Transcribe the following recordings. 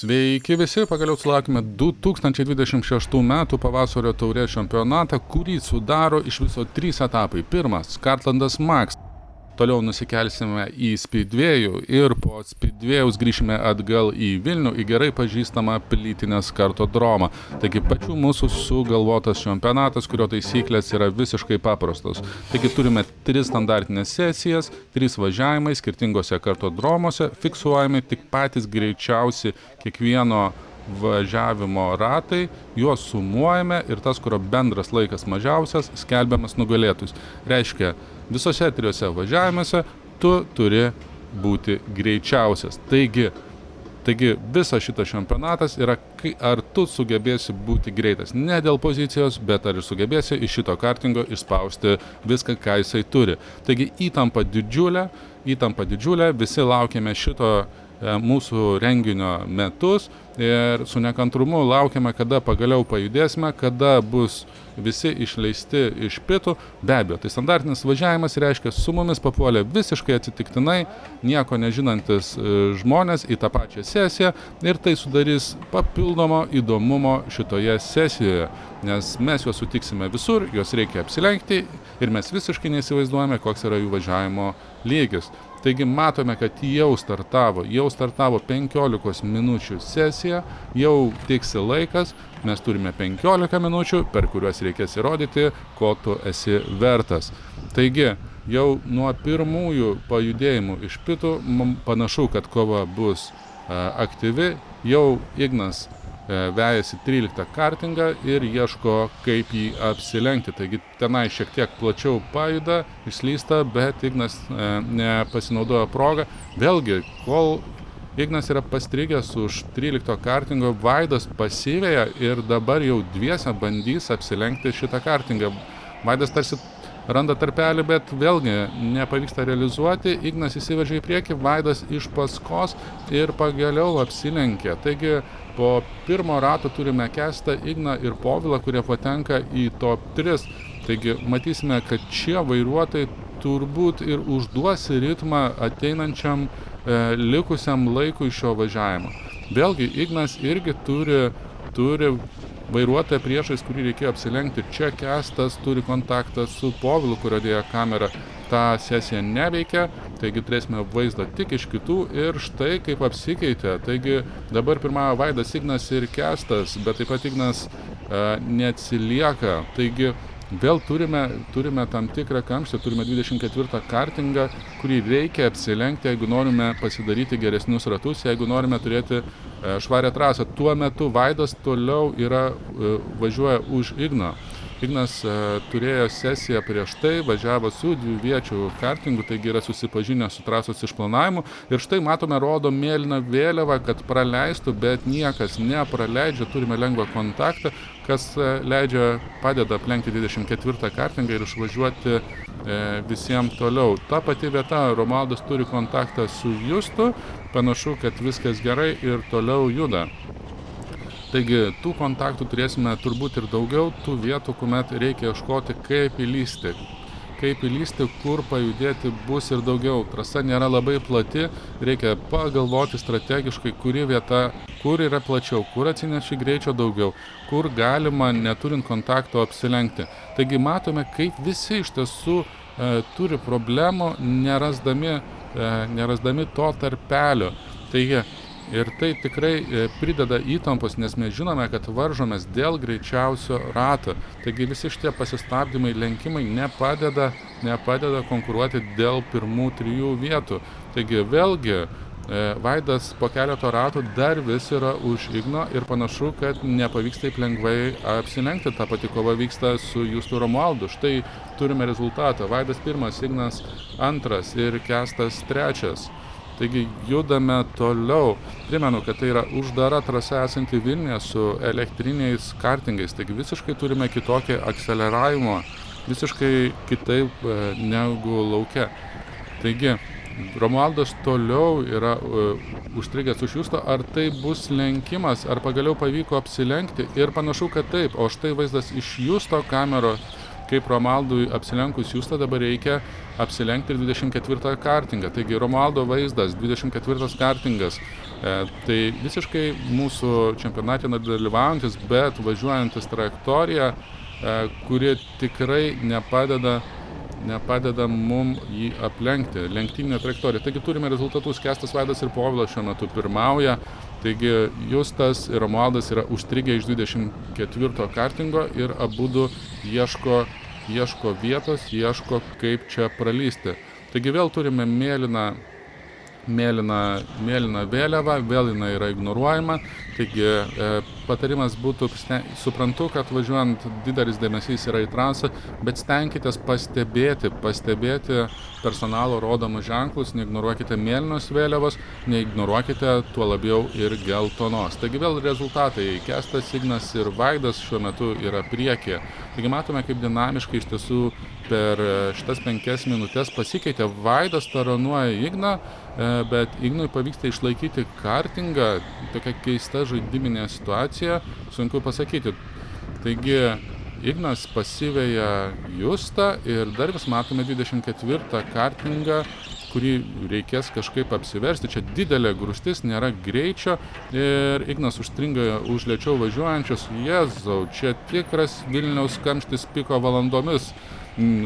Sveiki visi, pagaliau sulaukime 2026 metų pavasario taurės čempionatą, kurį sudaro iš viso 3 etapai. Pirmas – Kartlandas Max. Toliau nusikelsime į Speedwayų ir po Speedwayus grįšime atgal į Vilnių, į gerai pažįstamą Plytinės kartodromą. Taigi pačių mūsų sugalvotas čempionatas, kurio taisyklės yra visiškai paprastos. Taigi turime 3 standartinės sesijas, 3 važiavimai skirtingose kartodromose, fiksuojami tik patys greičiausi kiekvieno važiavimo ratai, juos sumuojame ir tas, kurio bendras laikas mažiausias, skelbiamas nugalėtojus. Reiškia, visose 3 važiavimuose tu turi būti greičiausias. Taigi visas šitas čempionatas yra, ar tu sugebėsi būti greitas. Ne dėl pozicijos, bet ar sugebėsi iš šito kartingo išspausti viską, ką jisai turi. Taigi įtampa didžiulė, visi laukiame šito mūsų renginio metus ir su nekantrumu laukiame, kada pagaliau pajudėsime, kada bus visi išleisti iš pitų. Be abejo, tai standartinis važiavimas reiškia, su mumis papuolė visiškai atsitiktinai, nieko nežinantis žmonės į tą pačią sesiją ir tai sudarys papildomo įdomumo šitoje sesijoje, nes mes juos sutiksime visur, juos reikia apsilenkti ir mes visiškai neįsivaizduojame, koks yra jų važiavimo lygis. Taigi matome, kad jau startavo 15 minučių sesija, jau tiksi laikas, mes turime 15 minučių, per kuriuos reikės įrodyti, ko tu esi vertas. Taigi, jau nuo pirmųjų pajudėjimų iš pitų, panašu, kad kova bus aktyvi, jau Ignas vejasi 13 kartingą ir ieško, kaip jį apsilenkti. Taigi tenai šiek tiek plačiau pajuda, išslysta, bet Ignas nepasinaudojo progą. Vėlgi, kol Ignas yra pastrigęs už 13 kartingo, Vaidas pasiveja ir dabar jau dviese bandys apsilenkti šitą kartingą. Vaidas tarsi randa tarpelį, bet vėlgi nepavyksta realizuoti. Ignas įsiveržia į priekį, Vaidas iš paskos ir pagaliau apsilenkė. Taigi po pirmo rato turime Kęstą, Igną ir Povilą, kurie patenka į top 3. Taigi matysime, kad šie vairuotojai turbūt ir užduos ritmą ateinančiam likusiam laikui šio važiavimo. Vėlgi Ignas irgi turi vairuotoją priešais, kurį reikėjo apsilenkti. Čia Kęstas turi kontaktą su Povilu, kurio dėja kamera tą sesiją neveikia, taigi turėsime vaizdą tik iš kitų ir štai kaip apsikeitė. Taigi dabar pirmavo Vaidas, Ignas ir Kęstas, bet taip pat Ignas neatsilieka. Taigi vėl turime tam tikrą kamštį, turime 24 kartingą, kurį reikia apsilenkti, jeigu norime pasidaryti geresnius ratus, jeigu norime turėti švarę trasą. Tuo metu Vaidas toliau važiuoja už Igną. Ignas turėjo sesiją prieš tai, važiavo su 2-viečių kartingu, taigi yra susipažinęs su trasos išplanavimu. Ir štai matome, rodo mėlyną vėliavą, kad praleistų, bet niekas nepraleidžia, turime lengvą kontaktą, kas padeda aplenkti 24 kartingą ir išvažiuoti visiems toliau. Ta pati vieta, Romualdas turi kontaktą su Justu, panašu, kad viskas gerai ir toliau juda. Taigi, tų kontaktų turėsime turbūt ir daugiau, tų vietų, kuomet reikia ieškoti, kaip įlysti, kur pajudėti bus ir daugiau. Trasa nėra labai plati, reikia pagalvoti strategiškai, kuri vieta, kur yra plačiau, kur atsineši greičio daugiau, kur galima, neturint kontakto, apsilenkti. Taigi matome, kaip visi iš tiesų turi problemų, nerasdami to tarpelio. Taigi, ir tai tikrai prideda įtampos, nes mes žinome, kad varžomės dėl greičiausio rato. Taigi visi šitie pasistabdymai, lenkimai nepadeda konkuruoti dėl pirmų 3 vietų. Taigi vėlgi Vaidas po keleto ratų dar vis yra už Igno ir panašu, kad nepavyks taip lengvai apsilenkti. Ta pati kova vyksta su Justu Romualdu. Štai turime rezultatą. Vaidas 1, Ignas 2 ir Kęstas 3. Taigi judame toliau. Primenu, kad tai yra uždara trasa esanti Vilniuje su elektriniais kartingais. Taigi visiškai turime kitokį akceleravimą, visiškai kitaip negu lauke. Taigi Romualdas toliau yra užstrigęs už Justo. Ar tai bus lenkimas, ar pagaliau pavyko apsilenkti? Ir panašu, kad taip. O štai vaizdas iš Justo kameros. kaip Romualdui apsilenkus Justą dabar reikia apsilenkti ir 24 kartingą. Taigi Romualdo vaizdas, 24 kartingas, tai visiškai mūsų čempionate nedalyvaujantis, bet važiuojantis trajektorija, kuri tikrai nepadeda mum jį aplenkti, lenktyninė trajektorija. Taigi turime rezultatus, Kęstas, Vaidas ir Povilas šiuo metu pirmauja. Taigi Justas ir Romualdas yra užstrigę iš 24 kartingo ir abudu ieško vietos, ieško kaip čia pralysti. Taigi vėl turime mėlyną vėliavą, vėl jinai yra ignoruojama. Taigi patarimas būtų, suprantu, kad važiuojant didelis dėmesys yra į trasą, bet stenkitės pastebėti personalo rodomus ženklus, neignoruokite mėlynos vėliavos, neignoruokite tuo labiau ir geltonos. Taigi vėl rezultatai. Kęstas, Ignas ir Vaidas šiuo metu yra priekyje. Taigi matome, kaip dinamiškai iš tiesų per šitas 5 minutės pasikeitė. Vaidas taranuoja Igną, bet Ignui pavyksta išlaikyti kartingą. Tokia keista žaidiminė situacija, sunku pasakyti. Taigi Ignas pasiveja Justą ir dar vis matome 24 kartingą, kurį reikės kažkaip apsiversti. Čia didelė grūstis, nėra greičio ir Ignas užstringa už lėčiau važiuojančius. Jėzau, čia tikras Vilniaus kamštis piko valandomis,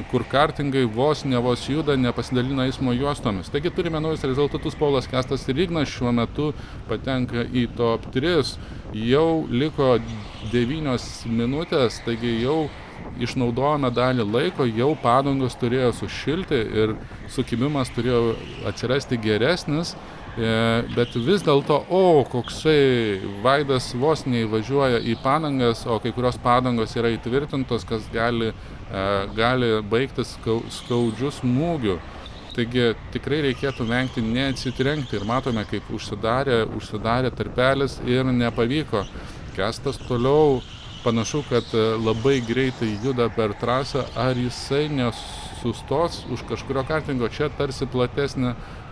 kur kartingai vos juda, nepasidalina eismo juostomis. Taigi turime naujus rezultatus. Povilas, Kęstas ir Ignas šiuo metu patenka į top 3. Jau liko 9 minutės, taigi jau išnaudojame dalį laiko, jau padangos turėjo sušilti ir sukimimas turėjo atsirasti geresnis, bet vis dėlto, koksai Vaidas vos neįvažiuoja į padangas, o kai kurios padangos yra įtvirtintos, kas gali baigtis skaudžiu smūgiu. Taigi tikrai reikėtų vengti neatsitrenkti ir matome, kaip užsidarė tarpelis ir nepavyko. Kęstas toliau panašu, kad labai greitai juda per trasą, ar jisai nesustos už kažkurio kartingo. Čia tarsi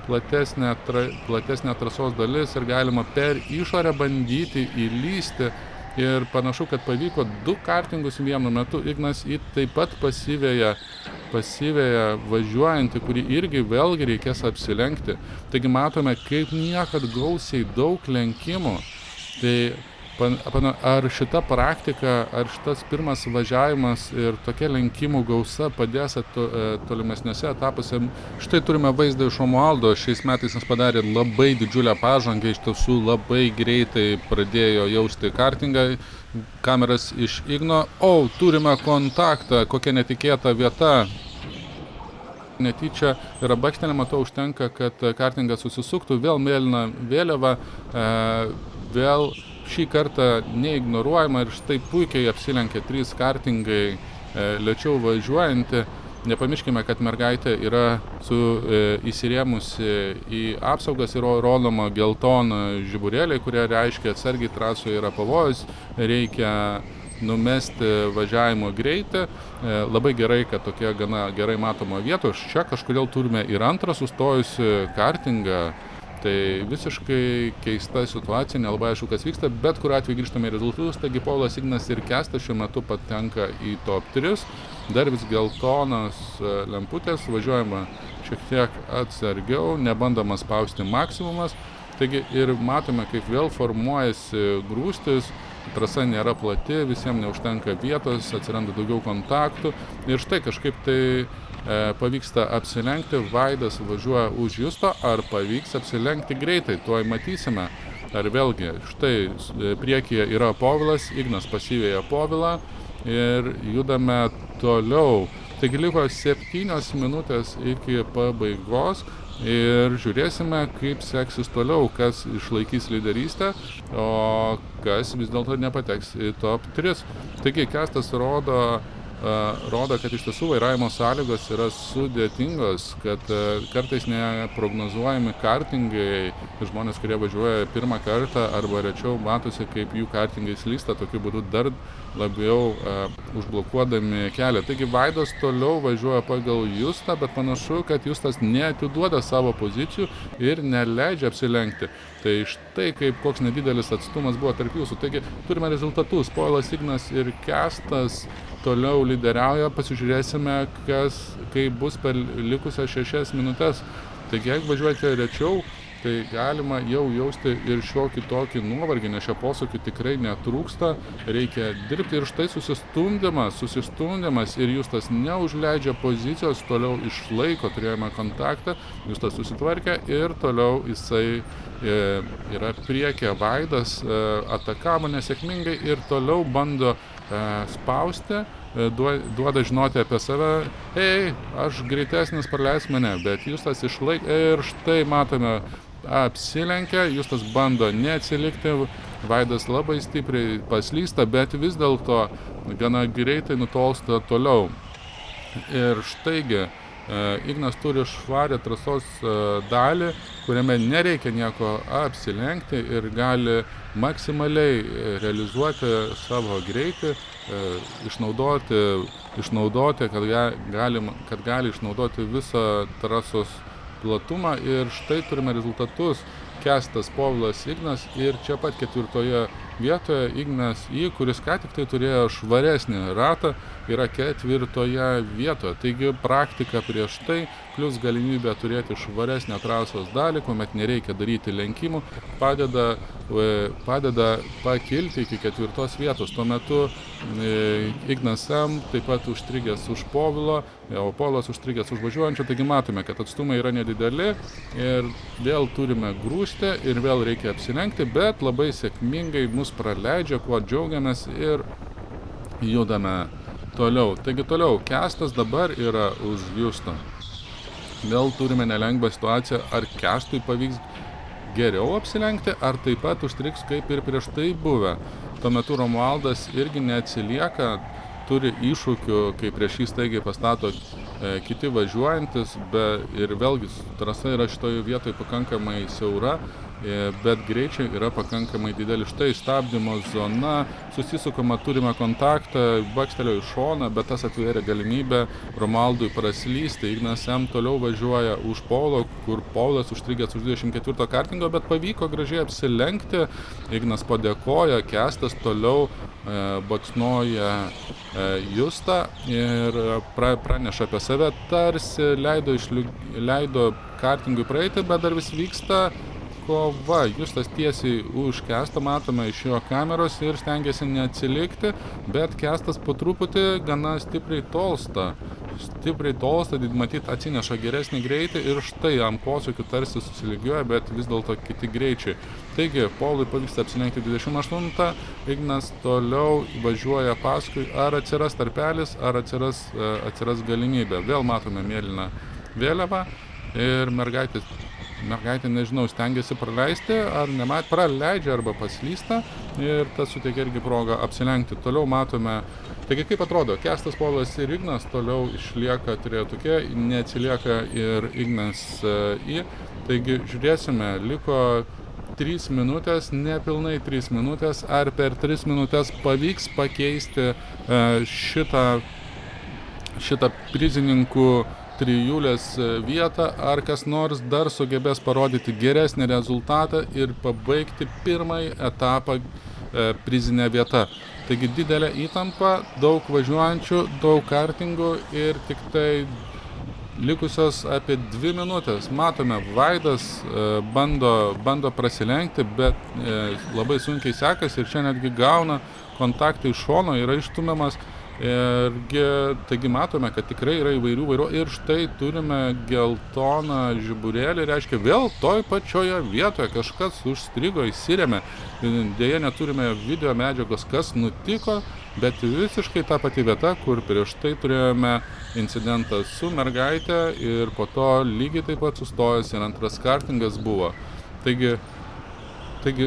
platesnė trasos dalis ir galima per išorę bandyti įlysti. Ir panašu, kad pavyko 2 kartingus vienu metu. Ignas taip pat pasiveja važiuojantį, kurį irgi vėlgi reikės apsilenkti. Taigi matome, kaip niekad gausiai daug lenkimų. Tai ar šita praktika, ar šitas pirmas važiavimas ir tokia lenkimų gausa padės tolimesniuose etapuose. Štai turime vaizdą iš Romualdo. Šiais metais jis padarė labai didžiulę pažangą, iš tiesų labai greitai pradėjo jausti kartingą. Kameras iš Igno. Turime kontaktą, kokia netikėta vieta. Netyčia yra bakštelė, to užtenka, kad kartingas susisuktų, vėl mėlyna vėliava, vėl šį kartą neignoruojama ir štai puikiai apsilenkia 3 kartingai lėčiau važiuojanti. Nepamirškime, kad mergaitė yra įsirėmusi į apsaugas ir rodoma geltona žiburėliai, kurie reiškia atsargiai trasoje yra pavojus, reikia numesti važiavimo greitį. Labai gerai, kad tokia gana gerai matoma vieta. Čia kažkodėl turime ir antrą sustojusi kartingą. Tai visiškai keista situacija, nelabai aišku, kas vyksta, bet kur atveju grįžtame į rezultatus. Taigi Povilas, Ignas ir Kęstas šiuo metu patenka į top 3. Dar vis geltonas lemputės, važiuojama šiek tiek atsargiau, nebandoma spausti maksimumas. Taigi ir matome, kaip vėl formuojasi grūstis, trasa nėra plati, visiems neužtenka vietos, atsiranda daugiau kontaktų. Ir štai kažkaip tai pavyksta apsilenkti, Vaidas važiuoja už Justo, ar pavyks apsilenkti greitai, tuoj matysime. Ar vėlgi, štai priekyje yra Povilas, Ignas pasiveja Povilą ir judame toliau. Taigi liko 7 minutės iki pabaigos ir žiūrėsime, kaip seksis toliau, kas išlaikys lyderystę, o kas vis dėlto nepateks į top 3. Taigi Kęstas rodo, kad iš tiesų vairavimo sąlygos yra sudėtingos, kad kartais neprognozuojami kartingai, žmonės, kurie važiuoja pirmą kartą arba rečiau, matosi, kaip jų kartingai slysta, tokiu būdu dar labiau užblokuodami kelią. Taigi Vaidas toliau važiuoja pagal Justą, bet panašu, kad Justas neatiduoda savo pozicijų ir neleidžia apsilenkti. Tai štai kaip koks nedidelis atstumas buvo tarp jūsų. Taigi turime rezultatus. Povilas, Ignas ir Kęstas toliau lyderiauja. Pasižiūrėsime, kaip bus per likusias 6 minutes. Taigi jeigu važiuojate rečiau, tai galima jau jausti ir šiokį tokį nuovargį, nes šio posūkių tikrai netrūksta, reikia dirbti ir štai susistumdymas ir Justas neužleidžia pozicijos, toliau išlaiko, turėjome kontaktą, Justas susitvarkė ir toliau jisai yra priekyje, Vaidas atakavo nesėkmingai ir toliau bando spausti, duoda žinoti apie save, ei, aš greitesnis, praleisk mane, bet Justas išlaikė ir štai matome, apsilenkia, Justas bando neatsilikti, Vaidas labai stipriai paslysta, bet vis dėlto gana greitai nutolsta toliau. Ir štaigi, Ignas turi švarę trasos dalį, kuriame nereikia nieko apsilenkti ir gali maksimaliai realizuoti savo greitį, išnaudoti, kad gali išnaudoti visą trasos platumą ir štai turime rezultatus. Kęstas, Povilas, Ignas ir čia pat 4 vietoje Ignas kuris ką tik tai turėjo švaresnį ratą, yra 4 vietoje. Taigi praktika prieš tai, plus galimybė turėti švaresnę trasos dalį, kuomet nereikia daryti lenkimų, padeda pakilti iki 4 vietos. Tuo metu Ignas M taip pat užstrigęs už Povilo, o Povilas užstrigęs už važiuojančio, taigi matome, kad atstumai yra nedideli ir vėl turime grūžti ir vėl reikia apsilenkti, bet labai sėkmingai mus praleidžia, kuo džiaugiamės ir judame toliau. Taigi toliau, Kęstas dabar yra už Justą. Vėl turime nelengvą situaciją, ar Kęstui pavyks geriau apsilenkti, ar taip pat užstriks kaip ir prieš tai buvę. Tuo metu Romualdas irgi neatsilieka, turi iššūkių, kai prieš jį staigiai pastato kiti važiuojantis, ir vėlgi trasa yra šitoje vietoje pakankamai siaura, bet greičiai yra pakankamai dideli. Štai stabdymo zona, susisukama, turime kontaktą, bakstelio į šoną, bet tas atvėrė galimybę Romualdui praslysti. Ignas M toliau važiuoja už Povilo, kur Povilas užstrigęs už 24 kartingo, bet pavyko gražiai apsilenkti. Ignas padėkoja, Kęstas toliau baksnoja Justą ir praneša apie save, tarsi leido kartingui praeiti, bet dar vis vyksta kova. Justas tiesiai už Kęstą, matome iš jo kameros ir stengiasi neatsilikti, bet Kęstas po truputį gana stipriai tolsta, matyt atsineša geresnį greitį ir štai ant posūkių tarsi susilygioja, bet vis dėlto kiti greičiai. Taigi, Povilui pavyksta apsilenkti 28, Ignas toliau važiuoja paskui, ar atsiras tarpelis, ar atsiras galimybė. Vėl matome mėlyną vėliavą ir mergaitė, nežinau, stengiasi praleisti, ar praleidžia arba paslysta ir tas suteikia irgi progą apsilenkti. Toliau matome, taigi kaip atrodo, Kęstas, Povilas ir Ignas toliau išlieka trejetuke, neatsilieka ir Ignas Taigi žiūrėsime, liko 3 minutės, nepilnai 3 minutės, ar per 3 minutės pavyks pakeisti šitą prizininkų trijulės vietą, ar kas nors dar sugebės parodyti geresnį rezultatą ir pabaigti pirmąjį etapą prizinę vietą. Taigi didelė įtampa, daug važiuojančių, daug kartingų ir tik tai likusios apie 2 minutės. Matome, Vaidas bando prasilenkti, bet labai sunkiai sekasi ir čia netgi gauna kontaktą iš šono, yra išstumiamas. Taigi matome, kad tikrai yra įvairių vairuotojų ir štai turime geltoną žiburėlį, reiškia vėl toj pačioje vietoje kažkas užstrigo, įsirėmė. Deja neturime video medžiagos, kas nutiko, bet visiškai ta pati vieta, kur prieš tai turėjome incidentą su mergaitė ir po to lygiai taip pat sustojęs ir antras kartingas buvo. Taigi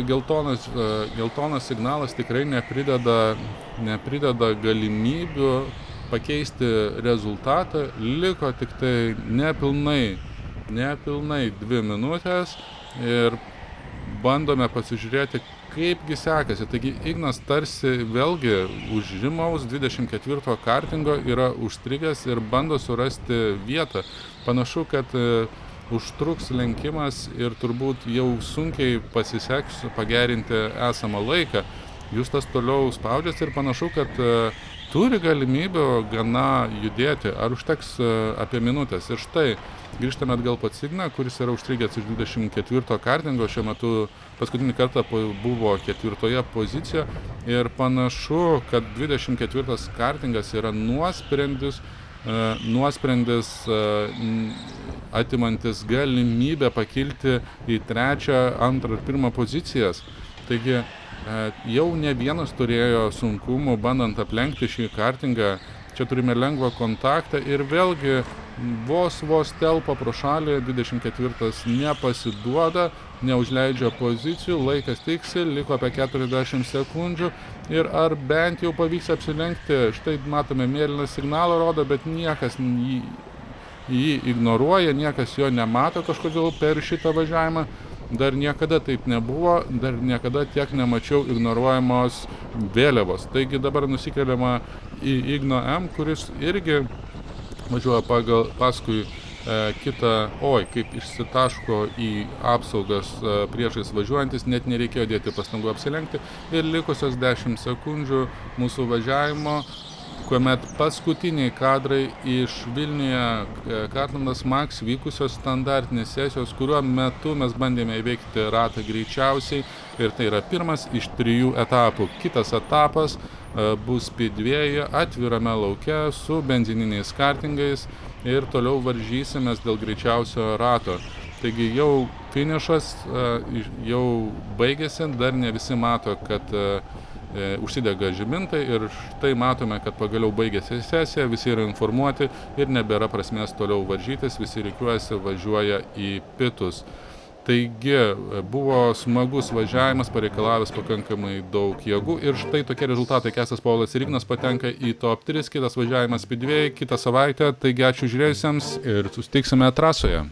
geltonas signalas tikrai neprideda galimybių pakeisti rezultatą. Liko tik tai nepilnai 2 minutės ir bandome pasižiūrėti, kaipgi sekasi. Taigi Ignas tarsi vėlgi už Žimaus 24 kartingo yra užstrigęs ir bando surasti vietą. Panašu, kad užtruks lenkimas ir turbūt jau sunkiai pasiseks pagerinti esamą laiką. Justas toliau spaudžiasi ir panašu, kad turi galimybių gana judėti, ar užteks apie minutės. Ir štai, grįžtame atgal pas Igną, kuris yra užstrigęs iš 24 kartingo, šiuo metu paskutinį kartą buvo 4 pozicijoje ir panašu, kad 24 kartingas yra nuosprendis atimantis galimybę pakilti į 3., 2 ir 1 pozicijas. Taigi jau ne vienas turėjo sunkumų bandant aplenkti šį kartingą. Čia turime lengvą kontaktą ir vėlgi vos telpa pro šalį, 24 nepasiduoda, neužleidžia pozicijų, laikas tiksi, liko apie 40 sekundžių ir ar bent jau pavyks apsilenkti. Štai matome, mėlyną signalą rodo, bet niekas jį ignoruoja, niekas jo nemato kažkodėl per šitą važiavimą. Dar niekada taip nebuvo, dar niekada tiek nemačiau ignoruojamos vėliavos. Taigi dabar nusikeliama į Igno M, kuris irgi važiuoja paskui kitą, kaip išsitaško į apsaugas priešais važiuojantis, net nereikėjo dėti pastangų apsilenkti. Ir likusios 10 sekundžių mūsų važiavimo, kuomet paskutiniai kadrai iš Vilniuje Kartlandas Max vykusios standartinės sesijos, kuriuo metu mes bandėme įveikti ratą greičiausiai ir tai yra pirmas iš 3 etapų. Kitas etapas bus Speedway atvirame lauke su benzininiais kartingais ir toliau varžysimės dėl greičiausio rato. Taigi jau finišas jau baigėsi, dar ne visi mato, kad užsidega žibintai ir štai matome, kad pagaliau baigėsi sesija, visi yra informuoti ir nebėra prasmės toliau varžytis, visi rikiuojasi, važiuoja į pitus. Taigi buvo smagus važiavimas, pareikalavęs pakankamai daug jėgų ir štai tokie rezultatai. Kęstas Povilas ir Ignas patenka į top 3, kitas važiavimas Speedway kitą savaitę. Taigi ačiū žiūrėjusiems ir susitiksime trasoje.